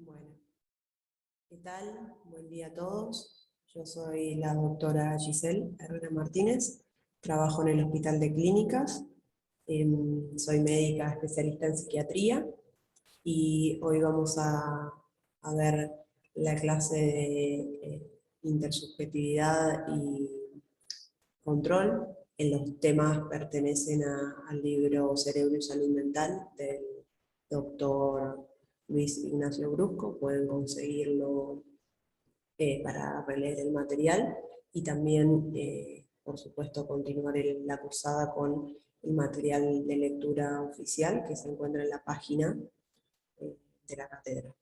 Bueno, ¿qué tal? Buen día a todos. Yo soy la doctora Giselle Herrera Martínez, trabajo en el Hospital de Clínicas, soy médica especialista en psiquiatría y hoy vamos a ver la clase de intersubjetividad y control. En los temas pertenecen al libro Cerebro y Salud Mental del doctor Luis Ignacio Brusco. Pueden conseguirlo para releer el material y también, por supuesto, continuar la cursada con el material de lectura oficial que se encuentra en la página de la cátedra.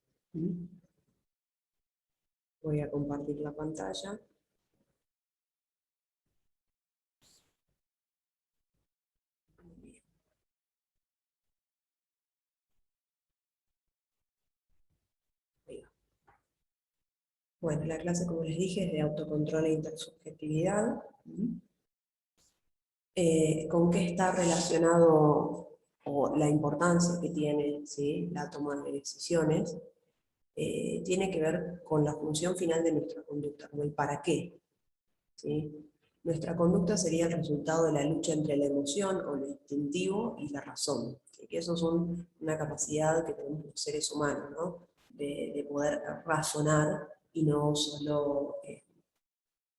Voy a compartir la pantalla. Bueno, la clase, como les dije, es de autocontrol e intersubjetividad. ¿Con qué está relacionado o la importancia que tiene, ¿sí?, la toma de decisiones? Tiene que ver con la función final de nuestra conducta, con el para qué, ¿sí? Nuestra conducta sería el resultado de la lucha entre la emoción o lo instintivo y la razón, ¿sí? Que eso es una capacidad que tenemos los seres humanos, ¿no? De poder razonar y no solo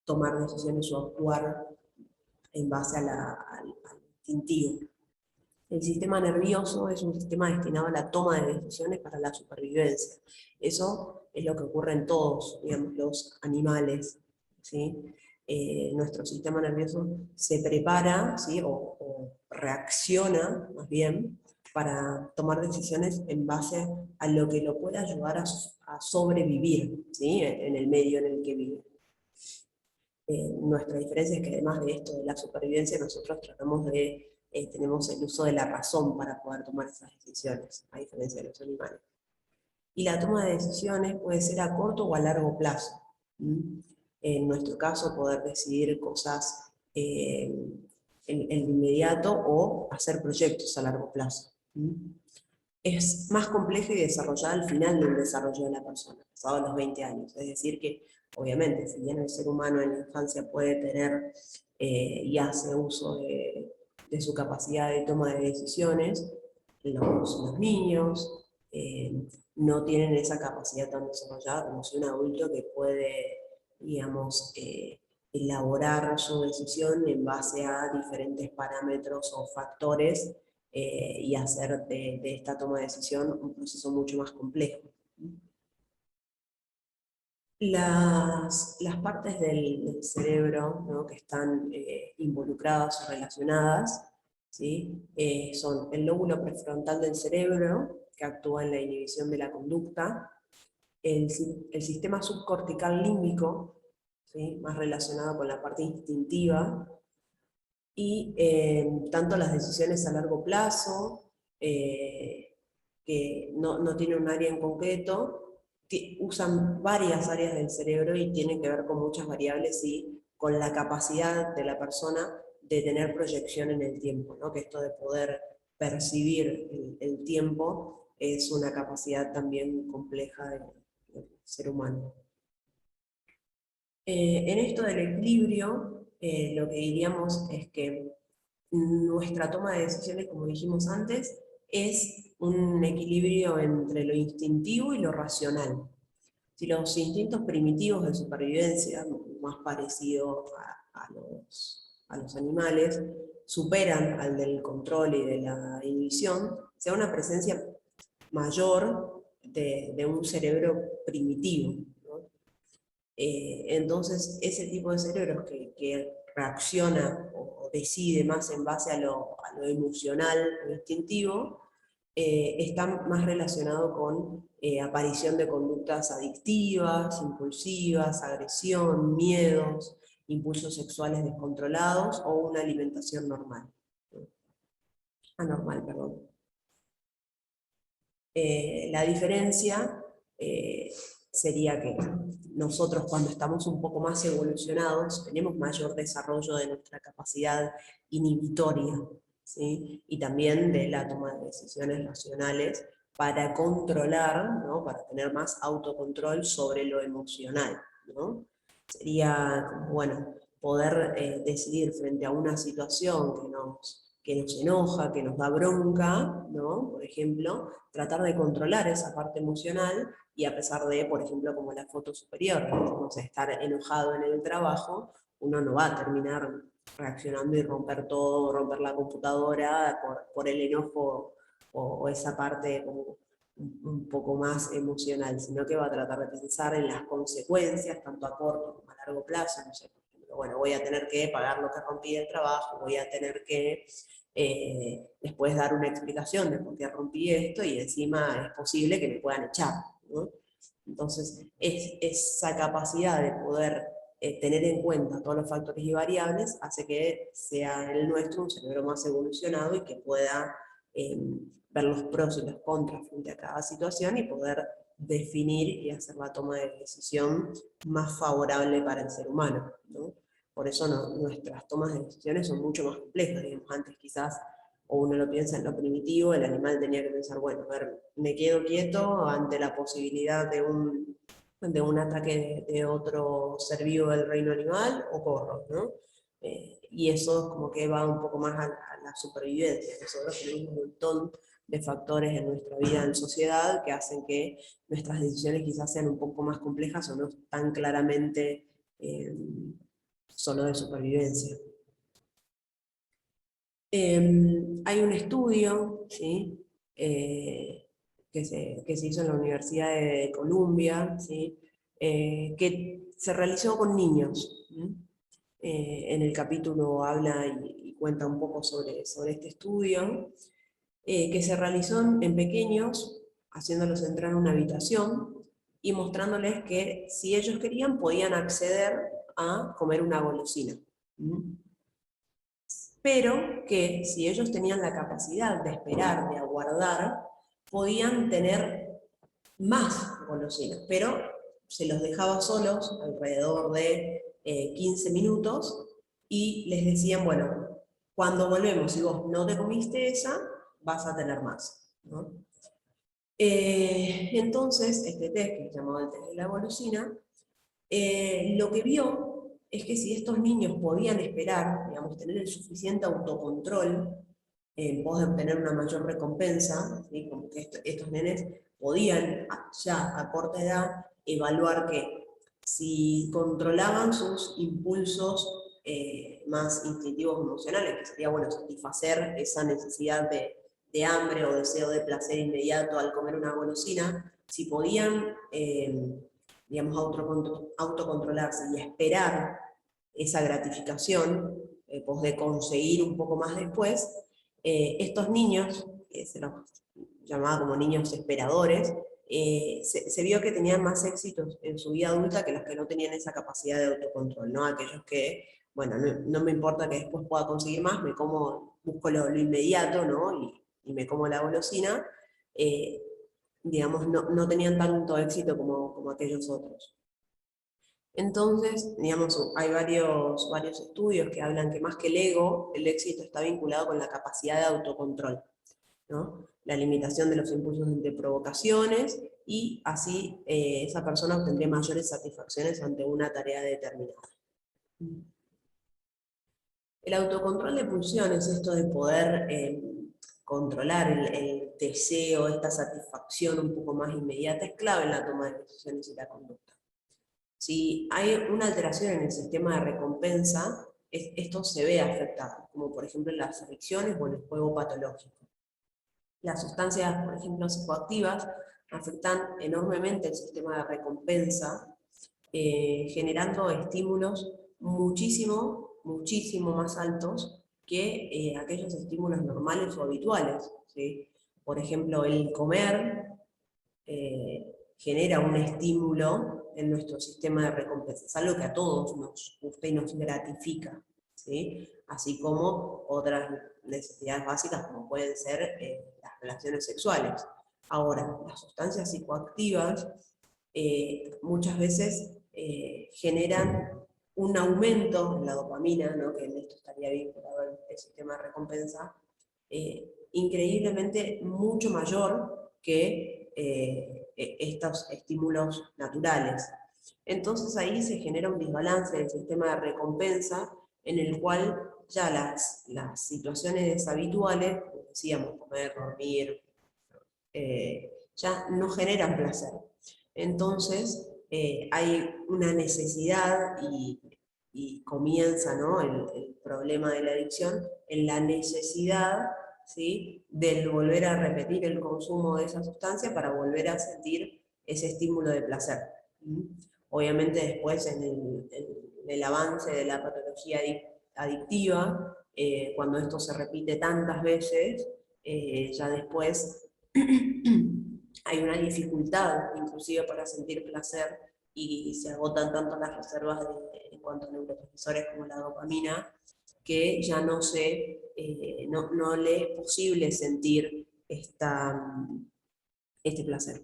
tomar decisiones o actuar en base al instintivo. El sistema nervioso es un sistema destinado a la toma de decisiones para la supervivencia. Eso es lo que ocurre en todos, digamos, los animales, ¿sí? Nuestro sistema nervioso se prepara, ¿sí?, o reacciona, más bien, para tomar decisiones en base a lo que lo pueda ayudar a sobrevivir, ¿sí?, en el medio en el que vive. Nuestra diferencia es que además de esto de la supervivencia, nosotros tratamos de, tenemos el uso de la razón para poder tomar esas decisiones, a diferencia de los animales. Y la toma de decisiones puede ser a corto o a largo plazo. En nuestro caso, poder decidir cosas en inmediato o hacer proyectos a largo plazo. Es más compleja y desarrollada al final del desarrollo de la persona, pasado los 20 años. Es decir que, obviamente, si bien el ser humano en la infancia puede tener y hace uso de su capacidad de toma de decisiones, los niños no tienen esa capacidad tan desarrollada como si un adulto que puede, digamos, elaborar su decisión en base a diferentes parámetros o factores y hacer de esta toma de decisión un proceso mucho más complejo. Las partes del cerebro, ¿no?, que están involucradas o relacionadas, ¿sí?, son el lóbulo prefrontal del cerebro, que actúa en la inhibición de la conducta, el sistema subcortical límbico, ¿sí?, más relacionado con la parte instintiva, y tanto las decisiones a largo plazo, que no tienen un área en concreto, usan varias áreas del cerebro y tienen que ver con muchas variables y con la capacidad de la persona de tener proyección en el tiempo, ¿no? Que esto de poder percibir el tiempo es una capacidad también compleja del ser humano. En esto del equilibrio, lo que diríamos es que nuestra toma de decisiones, como dijimos antes, es un equilibrio entre lo instintivo y lo racional. Si los instintos primitivos de supervivencia, más parecidos a los animales, superan al del control y de la inhibición, se da una presencia mayor de un cerebro primitivo, ¿no? Entonces, ese tipo de cerebros que reacciona o decide más en base a lo emocional o instintivo, está más relacionado con aparición de conductas adictivas, impulsivas, agresión, miedos, impulsos sexuales descontrolados o una alimentación anormal, perdón. La diferencia sería que nosotros, cuando estamos un poco más evolucionados, tenemos mayor desarrollo de nuestra capacidad inhibitoria, ¿sí?, y también de la toma de decisiones racionales, para controlar, ¿no? Para tener más autocontrol sobre lo emocional, ¿no? Sería, bueno, poder decidir frente a una situación que nos enoja, que nos da bronca, ¿no? Por ejemplo, tratar de controlar esa parte emocional y a pesar de, por ejemplo, como la foto superior, no sé, estar enojado en el trabajo, uno no va a terminar reaccionando y romper todo, romper la computadora por el enojo o esa parte como un poco más emocional, sino que va a tratar de pensar en las consecuencias, tanto a corto como a largo plazo, no sé, por ejemplo, bueno, voy a tener que pagar lo que rompí del trabajo, voy a tener que después dar una explicación de por qué rompí esto y encima es posible que me puedan echar, ¿no? Entonces, esa capacidad de poder tener en cuenta todos los factores y variables hace que sea el nuestro un cerebro más evolucionado y que pueda ver los pros y los contras frente a cada situación y poder definir y hacer la toma de decisión más favorable para el ser humano, ¿no? Por eso nuestras tomas de decisiones son mucho más complejas. Digamos, antes quizás, o uno lo piensa en lo primitivo, el animal tenía que pensar, bueno, a ver, me quedo quieto ante la posibilidad de un ataque de otro ser vivo del reino animal o corro, ¿no? Y eso como que va un poco más a la supervivencia. Nosotros tenemos un montón de factores en nuestra vida en sociedad que hacen que nuestras decisiones quizás sean un poco más complejas o no tan claramente solo de supervivencia. Hay un estudio, ¿sí? Que se hizo en la Universidad de Columbia, ¿sí? Que se realizó con niños. ¿Sí? En el capítulo habla y cuenta un poco sobre este estudio, que se realizó en pequeños, haciéndolos entrar en una habitación y mostrándoles que si ellos querían podían acceder a comer una golosina. ¿Sí? Pero que si ellos tenían la capacidad de esperar, de aguardar, podían tener más golosinas, pero se los dejaba solos alrededor de 15 minutos y les decían, bueno, cuando volvemos y vos no te comiste esa, vas a tener más, ¿no? Entonces, este test, que se llamaba el test de la golosina, lo que vio es que si estos niños podían esperar, digamos, tener el suficiente autocontrol en pos de obtener una mayor recompensa, ¿sí? Como que estos nenes podían ya a corta edad evaluar que si controlaban sus impulsos más instintivos emocionales, que sería bueno satisfacer esa necesidad de hambre o deseo de placer inmediato al comer una golosina, si podían digamos, autocontrolarse y esperar esa gratificación, pues de conseguir un poco más después, estos niños, que se los llamaba como niños esperadores, se vio que tenían más éxitos en su vida adulta que los que no tenían esa capacidad de autocontrol, ¿no? Aquellos que, bueno, no me importa que después pueda conseguir más, me como, busco lo inmediato, ¿no? Y me como la golosina, digamos, no tenían tanto éxito como aquellos otros. Entonces, digamos, hay varios estudios que hablan que más que el ego, el éxito está vinculado con la capacidad de autocontrol, ¿no? La limitación de los impulsos entre provocaciones y así esa persona obtendría mayores satisfacciones ante una tarea determinada. El autocontrol de pulsiones, esto de poder controlar el deseo, esta satisfacción un poco más inmediata, es clave en la toma de decisiones y la conducta. Si hay una alteración en el sistema de recompensa, esto se ve afectado, como por ejemplo en las adicciones o en el juego patológico. Las sustancias, por ejemplo, psicoactivas, afectan enormemente el sistema de recompensa, generando estímulos muchísimo más altos que aquellos estímulos normales o habituales, ¿sí? Por ejemplo, el comer genera un estímulo en nuestro sistema de recompensa, es algo que a todos nos gusta y nos gratifica, ¿sí? Así como otras necesidades básicas como pueden ser las relaciones sexuales. Ahora, las sustancias psicoactivas muchas veces generan un aumento en la dopamina, ¿no? Que en esto estaría vinculado al sistema de recompensa, increíblemente mucho mayor que estos estímulos naturales. Entonces ahí se genera un desbalance del sistema de recompensa en el cual ya las situaciones habituales, como decíamos, comer, dormir, ya no generan placer. Entonces hay una necesidad y comienza, ¿no?, el problema de la adicción en la necesidad, ¿sí?, del volver a repetir el consumo de esa sustancia para volver a sentir ese estímulo de placer. Obviamente después en el avance de la patología adictiva, cuando esto se repite tantas veces, ya después hay una dificultad inclusive para sentir placer y se agotan tanto las reservas en cuanto a neurotransmisores como la dopamina, que ya no le es posible sentir este placer.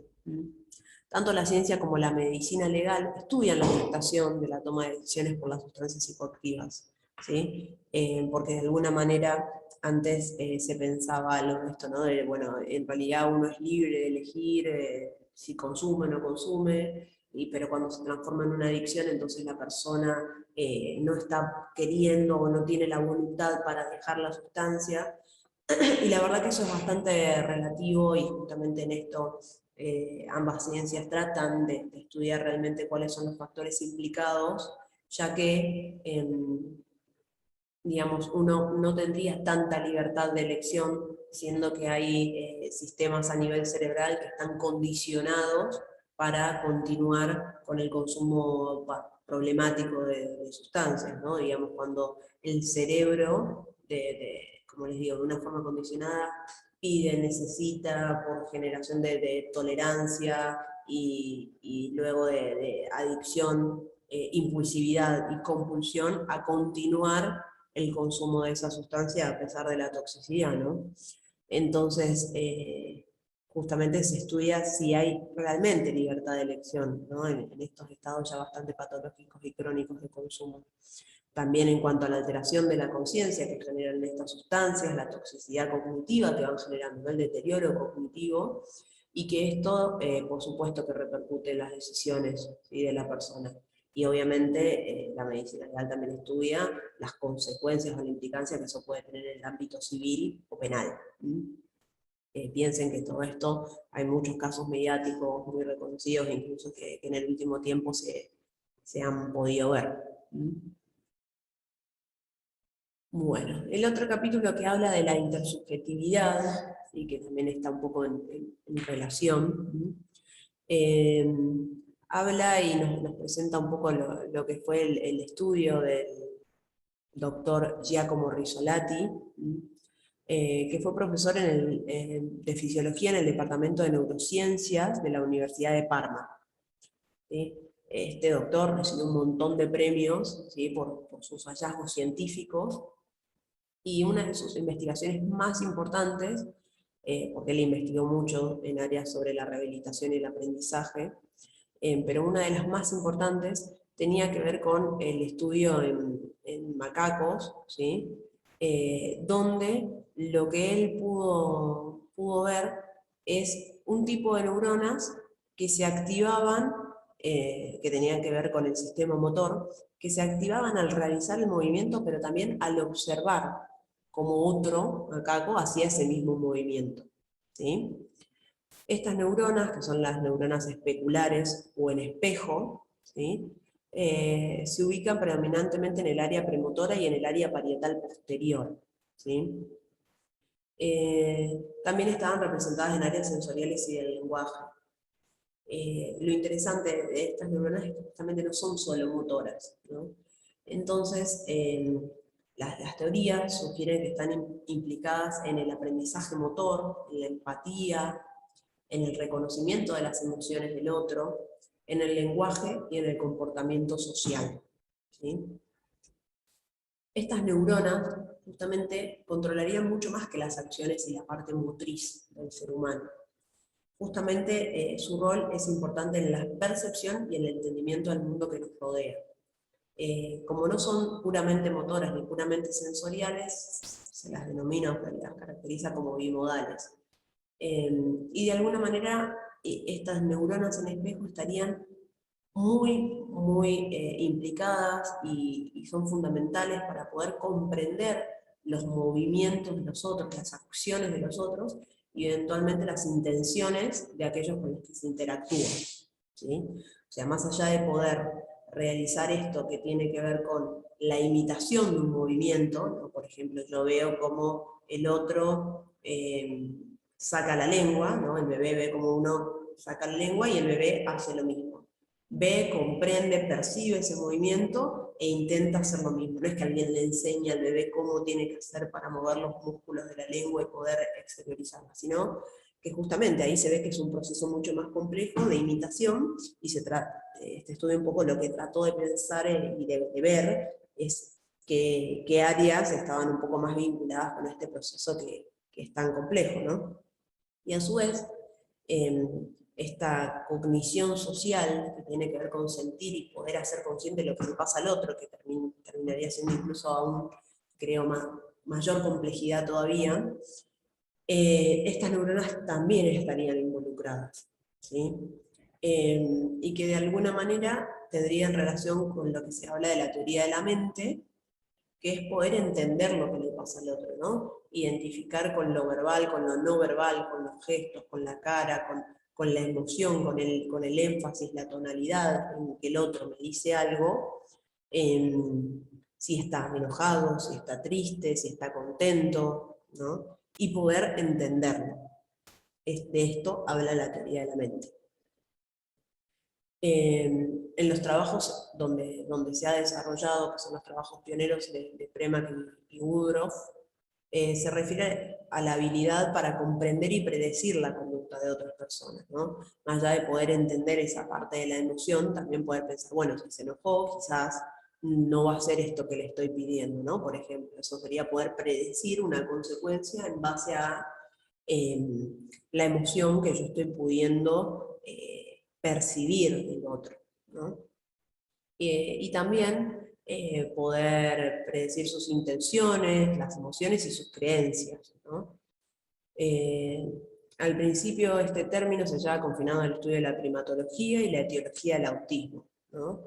Tanto la ciencia como la medicina legal estudian la afectación de la toma de decisiones por las sustancias psicoactivas, ¿sí? Porque de alguna manera antes se pensaba algo de esto, ¿no? De, bueno, en realidad uno es libre de elegir si consume o no consume, pero cuando se transforma en una adicción, entonces la persona no está queriendo o no tiene la voluntad para dejar la sustancia. Y la verdad que eso es bastante relativo y justamente en esto ambas ciencias tratan de estudiar realmente cuáles son los factores implicados, ya que digamos, uno no tendría tanta libertad de elección, siendo que hay sistemas a nivel cerebral que están condicionados para continuar con el consumo problemático de sustancias, ¿no? Digamos, cuando el cerebro, como les digo, de una forma condicionada, pide, necesita, por generación de tolerancia y luego de adicción, impulsividad y compulsión, a continuar el consumo de esa sustancia a pesar de la toxicidad, ¿no? Entonces, justamente se estudia si hay realmente libertad de elección, ¿no?, en estos estados ya bastante patológicos y crónicos de consumo. También en cuanto a la alteración de la conciencia que generan estas sustancias, la toxicidad cognitiva que van generando, el deterioro cognitivo, y que esto, por supuesto, que repercute en las decisiones, ¿sí?, de la persona. Y obviamente la medicina legal también estudia las consecuencias o la implicancia que eso puede tener en el ámbito civil o penal. Piensen que todo esto, hay muchos casos mediáticos muy reconocidos, incluso que en el último tiempo se han podido ver. Bueno, el otro capítulo que habla de la intersubjetividad, y que también está un poco en relación, habla y nos presenta un poco lo que fue el estudio del doctor Giacomo Rizzolatti, que fue profesor de fisiología en el Departamento de Neurociencias de la Universidad de Parma. ¿Sí? Este doctor recibió un montón de premios, ¿sí?, por sus hallazgos científicos, y una de sus investigaciones más importantes, porque él investigó mucho en áreas sobre la rehabilitación y el aprendizaje, pero una de las más importantes tenía que ver con el estudio en macacos, ¿sí?, donde lo que él pudo ver es un tipo de neuronas que se activaban, que tenían que ver con el sistema motor, que se activaban al realizar el movimiento, pero también al observar cómo otro macaco hacía ese mismo movimiento, ¿sí? Estas neuronas, que son las neuronas especulares o en espejo, ¿sí?, se ubican predominantemente en el área premotora y en el área parietal posterior, ¿sí? También estaban representadas en áreas sensoriales y del lenguaje. Lo interesante de estas neuronas es que justamente no son solo motoras, ¿no? Entonces, las teorías sugieren que están implicadas en el aprendizaje motor, en la empatía, en el reconocimiento de las emociones del otro, en el lenguaje y en el comportamiento social, ¿sí? Estas neuronas justamente controlarían mucho más que las acciones y la parte motriz del ser humano. Justamente su rol es importante en la percepción y en el entendimiento del mundo que nos rodea. Como no son puramente motoras ni puramente sensoriales, se las denomina o se las caracteriza como bimodales. Y de alguna manera estas neuronas en espejo estarían muy implicadas y son fundamentales para poder comprender los movimientos de los otros, las acciones de los otros y eventualmente las intenciones de aquellos con los que se interactúa, ¿sí? O sea, más allá de poder realizar esto que tiene que ver con la imitación de un movimiento, ¿no? Por ejemplo, yo veo cómo el otro saca la lengua, ¿no? El bebé ve cómo uno saca la lengua y el bebé hace lo mismo. Ve, comprende, percibe ese movimiento e intenta hacer lo mismo. No es que alguien le enseñe al bebé cómo tiene que hacer para mover los músculos de la lengua y poder exteriorizarla, sino que justamente ahí se ve que es un proceso mucho más complejo de imitación y se trata, este estudio un poco lo que trató de pensar y de ver es qué áreas estaban un poco más vinculadas con este proceso que es tan complejo, ¿no? Y a su vez, esta cognición social que tiene que ver con sentir y poder hacer consciente de lo que le pasa al otro, que terminaría siendo incluso aún, creo, mayor complejidad todavía, estas neuronas también estarían involucradas, ¿sí? Y que de alguna manera tendrían relación con lo que se habla de la teoría de la mente, que es poder entender lo que le pasa al otro, ¿no? Identificar con lo verbal, con lo no verbal, con los gestos, con la cara, con la emoción, con el énfasis, la tonalidad en que el otro me dice algo, si está enojado, si está triste, si está contento, ¿no? Y poder entenderlo. De esto habla la teoría de la mente. En los trabajos donde se ha desarrollado, que son los trabajos pioneros de Premack y Woodruff, se refiere a la habilidad para comprender y predecir la conducta de otras personas, ¿no? Más allá de poder entender esa parte de la emoción, también poder pensar, bueno, si se enojó, quizás no va a hacer esto que le estoy pidiendo, ¿no? Por ejemplo, eso sería poder predecir una consecuencia en base a la emoción que yo estoy pudiendo percibir del otro, ¿no? Y también poder predecir sus intenciones, las emociones y sus creencias, ¿no? Al principio este término se llevaba confinado al estudio de la primatología y la etiología del autismo, ¿no?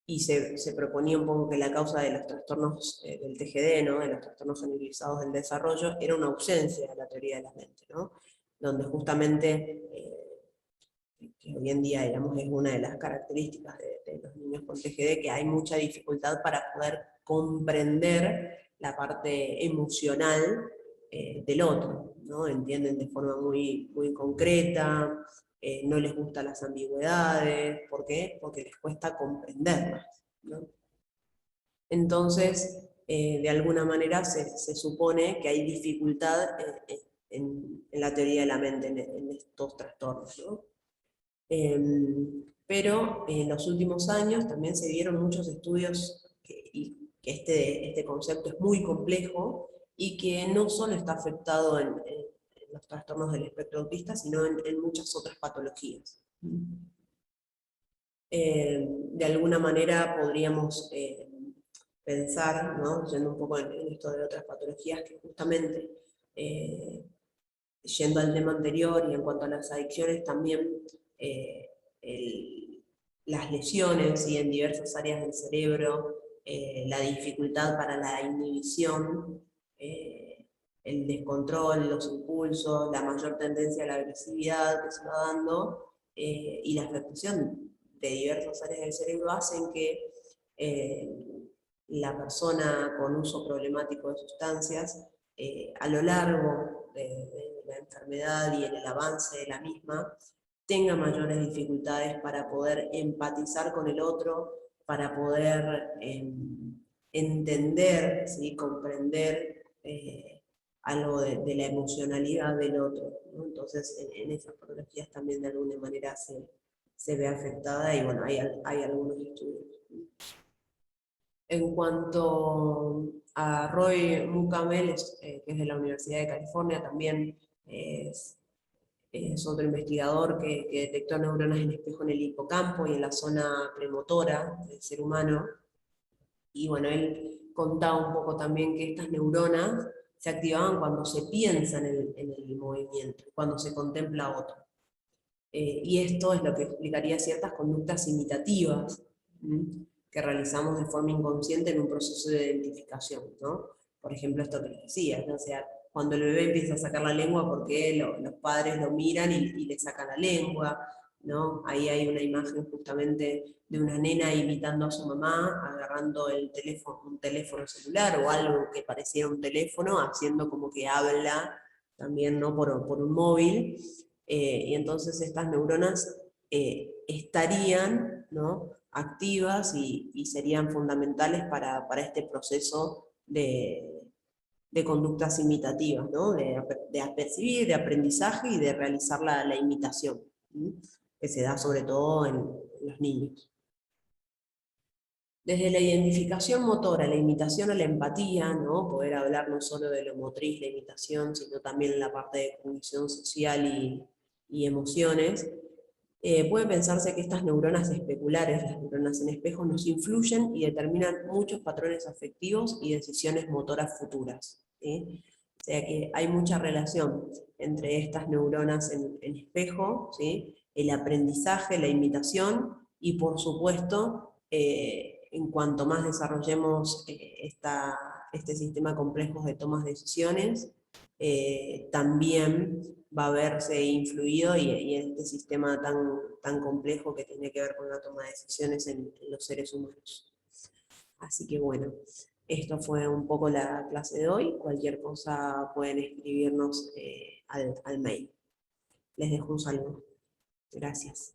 Y se proponía un poco que la causa de los trastornos del TGD, ¿no? De los trastornos generalizados del desarrollo, era una ausencia de la teoría de la mente, ¿no? Donde justamente, que hoy en día digamos, es una de las características de los niños con TGD, que hay mucha dificultad para poder comprender la parte emocional del otro, ¿no? Entienden de forma muy concreta, no les gustan las ambigüedades. ¿Por qué? Porque les cuesta comprenderlas, ¿no? Entonces, de alguna manera se supone que hay dificultad en la teoría de la mente, en estos trastornos, ¿no? Pero en los últimos años también se dieron muchos estudios y que este concepto es muy complejo y que no solo está afectado en los trastornos del espectro autista, sino en muchas otras patologías. De alguna manera podríamos pensar, ¿no? Yendo un poco en esto de otras patologías, que justamente, yendo al tema anterior y en cuanto a las adicciones, también las lesiones y en diversas áreas del cerebro, la dificultad para la inhibición, el descontrol, los impulsos, la mayor tendencia a la agresividad que se va dando, y la afectación de diversas áreas del cerebro hacen que la persona con uso problemático de sustancias, a lo largo de la enfermedad y en el avance de la misma, tenga mayores dificultades para poder empatizar con el otro, para poder entender, ¿sí? Comprender algo de la emocionalidad del otro, ¿no? Entonces, en esas patologías también de alguna manera se ve afectada y bueno, hay algunos estudios. En cuanto a Roy Mukamel, que es de la Universidad de California, también es otro investigador que detectó neuronas en espejo en el hipocampo y en la zona premotora del ser humano. Y bueno, él contaba un poco también que estas neuronas se activaban cuando se piensa en el movimiento, cuando se contempla a otro. Y esto es lo que explicaría ciertas conductas imitativas, que realizamos de forma inconsciente en un proceso de identificación, ¿no? Por ejemplo, esto que les decía, ¿no? O sea, cuando el bebé empieza a sacar la lengua porque los padres lo miran y le sacan la lengua, ¿no? Ahí hay una imagen justamente de una nena imitando a su mamá, agarrando un teléfono celular o algo que pareciera un teléfono, haciendo como que habla también, ¿no? por un móvil, y entonces estas neuronas estarían, ¿no? activas y serían fundamentales para este proceso de conductas imitativas, ¿no? de apercibir, de aprendizaje y de realizar la imitación, ¿sí? Que se da sobre todo en los niños. Desde la identificación motora, la imitación a la empatía, ¿no? Poder hablar no solo de lo motriz, la imitación, sino también la parte de cognición social y emociones, puede pensarse que estas neuronas especulares, las neuronas en espejo, nos influyen y determinan muchos patrones afectivos y decisiones motoras futuras, ¿sí? O sea que hay mucha relación entre estas neuronas en espejo, ¿sí? El aprendizaje, la imitación y por supuesto, en cuanto más desarrollemos este sistema complejo de tomas de decisiones, también va a verse influido y en este sistema tan complejo que tiene que ver con la toma de decisiones en los seres humanos. Así que bueno, esto fue un poco la clase de hoy. Cualquier cosa pueden escribirnos al mail. Les dejo un saludo. Gracias.